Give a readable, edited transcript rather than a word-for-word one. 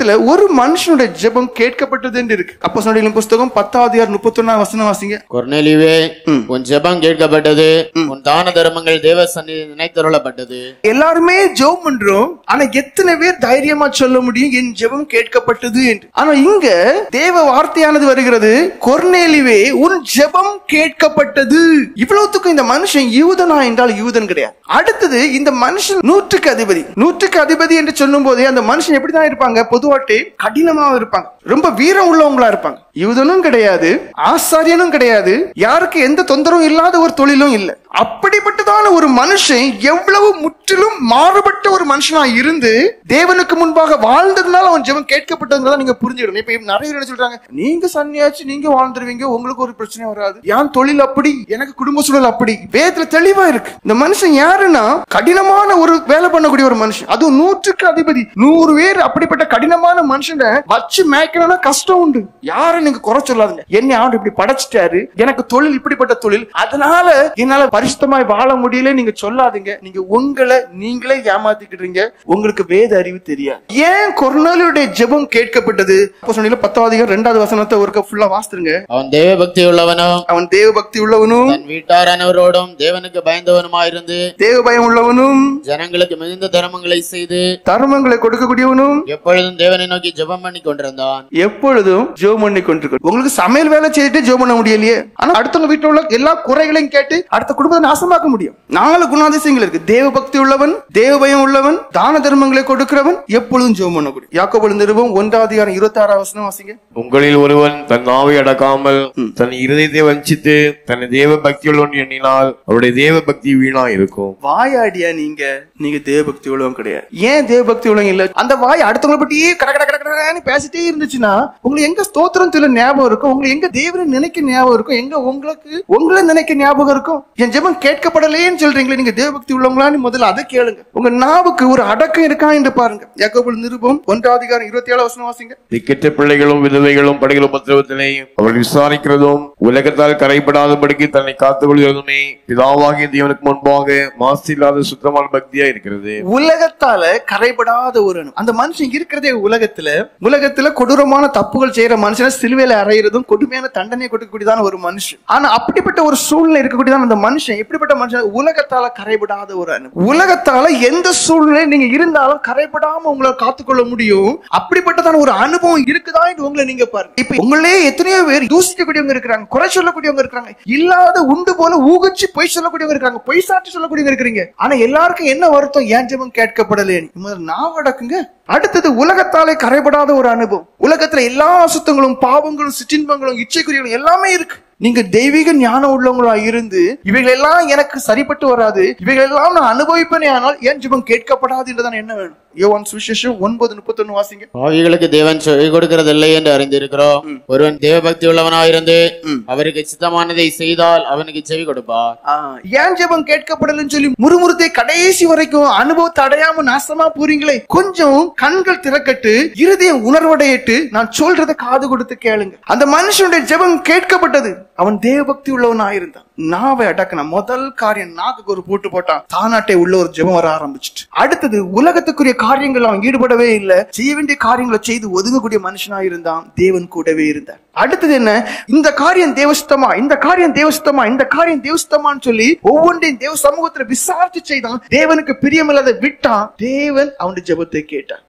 வேதத்துல ஒரு மனுஷனுடைய ஜெபம் கேட்கப்பட்டது என்று இருக்கு. அப்போஸ்தலர்களின் புத்தகம் 10:31 வாசிங்க. கொர்நேலியுவே, உன் ஜெபம் கேட்கப்பட்டது, உன் தான தர்மங்கள் தேவ சந்நிதியில் நினைத்தருளப்பட்டது. எல்லாருமே ஜெபம் பண்றோம், ஆனா எத்தனை பேர் தைரியமா சொல்ல முடியும் என் ஜெபம் கேட்கப்பட்டது என்று? ஆனா இங்க தேவ வார்த்தையானது வருகிறது, கொர்நேலியுவே உன் ஜெபம் கேட்கப்பட்டது. இவ்வளவுத்துக்கும் இந்த மனுஷன் யூதனா என்றால் யூதன் கிடையாது. அடுத்தது இந்த மனுஷன் 100க்கு அதிபதி. 100க்கு அதிபதி என்று சொல்லும் போதே அந்த மனுஷன் எப்படிதான் இருப்பாங்க? பொதுவாட்டே கடினமா இருப்பாங்க, ரொம்ப வீரம் உள்ளவங்களா இருப்பாங்க. யூதனும் கிடையாது, ஆசாரியனும் கிடையாது, யாருக்கு எந்த தொந்தரவும் இல்லாத ஒரு தொழிலும் இல்லை. அப்படிப்பட்டதான ஒரு மனுஷன் எவ்வளவு முற்றிலும் மாறுபட்ட ஒரு மனுஷனா இருந்து தேவனுக்கு முன்பாக வாழ்ந்ததுனால அவன் ஜெபம் கேட்கப்பட்டதுனால நீங்க புரிஞ்சுக்கணும். இப்ப நிறைய பேர் என்ன சொல்றாங்க, நீங்க சன்னியாச்சு, நீங்க வாழ்ந்துருவீங்க, உங்களுக்கு ஒரு பிரச்சனை வராது, என் தொழில் அப்படி, எனக்கு குடும்ப சூழல் அப்படி. வேதத்துல தெளிவா இருக்கு. இந்த மனுஷன் யாருன்னா கடினமான ஒரு வேலை பண்ணக்கூடிய ஒரு மனுஷன், அதுவும் 100க்கு அதிபதி. 100 பேர் அப்படிப்பட்ட கடினமான மனுஷனை வச்சு மேய்க்கணும்னா கஷ்டம் உண்டு. யாரும் நீங்க குறை சொல்லாதுங்க. என்ன ஆண்டு இப்படி படைச்சிட்டாரு, எனக்கு தொழில் இப்படிப்பட்ட தொழில், அதனால என்னால பரிசுத்தமாய் வாழ முடியல நீங்க சொல்லாதீங்க. நீங்க உங்களை நீங்களே ஏமாத்திக்கிட்டீங்க, உங்களுக்கு வேத அறிவு தெரியாது. ஏன் கொர்நேலியுடைய ஜெபம் கேட்கப்பட்டது? அப்போஸ்தலர் 10:2 ஒருக்க ஃபுல்லா வாசிடுங்க. அவன் தேவ பக்தி உள்ளவனும், அவன் தேவ பக்தி உள்ளவனும், தன் வீட்டாரானவரோடும் தேவனுக்கு பயந்தவனுமாயிருந்து, தேவ பயம் உள்ளவனும், ஜனங்களுக்கு மிகுந்த தர்மங்களை செய்து தர்மங்களை கொடுக்கக்கூடியவனும், எப்பொழுதும் தேவனை நோக்கி ஜெபம் பண்ணி கொண்டிருந்தான். எப்பொழுதும் ஜெபம் பண்ணி கொண்டிருக்க. உங்களுக்கு சமையல் வேலை செய்துட்டு ஜெபம் பண்ண முடியலையே, ஆனா அடுத்தவங்க வீட்டுல உள்ள எல்லா குறைகளையும் கேட்டு அடுத்த குடும்பத்தை நாசமாக்க முடியும். 4 குணாதிசயங்கள் இருக்கு. தேவ பக்தி உள்ளவன், தேவ பயம் உள்ளவன், தான தர்மங்களை கொடுக்கிறவன், எப்பொழுதும் ஜெபம் பண்ணக்கூடிய. யாக்கோபு நிருபம் 1:26 வாசிங்க. உங்களில் ஒருவன் தன் நாவை அடக்காமல் தன் இருதயத்தை வஞ்சித்து தன் தேவ பக்தி உள்ளவன் எண்ணினால் அவருடைய தேவ பக்தி வீணா இருக்கும். வாயாடியா நீங்க தேவ பக்தி உள்ளவன் கிடையாது. ஏன் தேவ பக்தி உள்ளவங்க இல்ல? அந்த வாய் அடுத்தவங்களை பற்றியே கடகடன்னு பேசிட்டே இருந்துச்சுன்னா உங்களுக்கு எங்க ஸ்தோத்திரம் சொல்ல ஞாபகம் இருக்கும்? உங்களுக்கு எங்க தேவனை நினைக்க ஞாபகம் இருக்கும்? எங்க உங்களை நினைக்க ஞாபகம் இருக்கும்? என் ஜெபம் கேட்கப்படலையேன்னு சொல்றீங்களே, நீங்க தேவ பக்தி உள்ளவங்களான்னு முதல்ல அதை கேளுங்க. உங்க நாவுக்கு ஒரு அடக்கம் இருக்கா என்று பாருங்க. யாக்கோபு நிருபம் 1:27 வாசிங்க. திக்கற்ற பிள்ளைகளும் விதவைகளும் படுகிற உபத்திரவத்திலே அவர்கள் விசாரிக்கிறதும் உலகத்தால் கரைபடாதபடிக்கு தன்னை காத்துக் கொள்கிறதுமே பிதாவாகிய தேவனுக்கு முன்பாக மாசு இல்லாத சுத்தமான பக்தியா இருக்கிறது. உலகத்தால கரைபடாத ஒரு அந்த மனுஷன் இருக்கிறதே உலகத்துல கொடூரமான தப்புகள் செய்யற மனுஷனை சிலுவையில அறையிறதும் கொடுமையான தண்டனை கொடுக்கக்கூடியதான ஒரு மனுஷன். ஆனா அப்படிப்பட்ட ஒரு சூழ்நிலை இருக்கக்கூடியதான அந்த மனுஷன் எப்படிப்பட்ட மனுஷன்? உலகத்தால கரைபடாத ஒரு உலகத்தால எந்த சூழ்நிலை நீங்க இருந்தாலும் கரைபடாம உங்களை காத்துக்கொள்ள முடியும். அப்படிப்பட்டதான ஒரு அனுபவம் இருக்குதா என்று உங்களை நீங்க பாருங்க. இப்ப உங்களே எத்தனையோ பேர் தூசிக்கக்கூடியவங்க இருக்கிறாங்க, குறை சொல்லக்கூடியவங்க இருக்கிறாங்க, இல்லாத உண்டு போல ஊகிச்சு பொய் சொல்லக்கூடியவங்க இருக்காங்க, பொய் சாட்சி சொல்லக்கூடியவங்க இருக்கிறீங்க. ஆனா எல்லாருக்கும் என்ன வருத்தம்? ஏன் ஜெபம் கேட்கப்படலே? நாவ அடக்குங்க. அடுத்தது உலகத்தாலே கரைபடாத ஒரு அனுபவம். உலகத்துல எல்லா அசுத்தங்களும், பாவங்களும், சிற்றின்பங்களும், இச்சைக்குரியங்களும் எல்லாமே இருக்கு. நீங்க தெய்வீக ஞானம் உள்ளவங்களா இருந்து இவைகள் எல்லாம் எனக்கு சரிப்பட்டு வராது, இவைகள் எல்லாம் நான் அனுபவிப்பேனே, ஆனால் ஏன் ஜெபம் கேட்கப்படாது என்றுதான் என்ன வேணும்? யோவான் சுவிசேஷம் 9:31 வாசிங்க. பாவிகளுக்கு தேவன் செவி கொடுக்கிறதில்லை என்று அறிந்திருக்கிறோம். ஒருவன் தேவ பக்தி உள்ளவனாயிருந்து அவருக்கு சித்தமானதை செய்தால் அவனுக்கு செவி கொடுப்பார். ஏன் ஜெபம் கேட்கப்படலன்னு சொல்லி முறுமுறுத்தை கடைசி வரைக்கும் அனுபவத்தை அடையாம நாசமா போறீங்களே, கொஞ்சம் கண்கள் திறக்கட்டு, இருதயம் உணர்வடையிட்டு நான் சொல்றதை காது கொடுத்து கேளுங்க. அந்த மனுஷனுடைய ஜெபம் கேட்கப்பட்டது. அவன் தேவ பக்தி உள்ளவனாயிருந்தான். நாவை அடக்கின முதல் காரியம் நாக்கு ஒரு பூட்டு போட்டான். தானாட்டை உள்ள ஒரு ஜெபம் வர ஆரம்பிச்சுட்டு, அடுத்தது உலகத்துக்குரிய காரியங்கள் அவன் ஈடுபடவே இல்லை. செய்ய வேண்டிய காரியங்களை செய்து ஒதுங்கக்கூடிய மனுஷனா இருந்தான். தேவன் கூடவே இருந்தார். அடுத்தது என்ன? இந்த காரியம் தேவசுத்தமா, இந்த காரியம் தேவசுத்தமா, இந்த காரியம் தேவசுத்தமான்னு சொல்லி ஒவ்வொன்றையும் தேவ சமூகத்துல விசாரிச்சு செய்தான். தேவனுக்கு பிரியமில்லாத விட்டான். தேவன் அவனுடைய ஜெபத்தை கேட்டான்.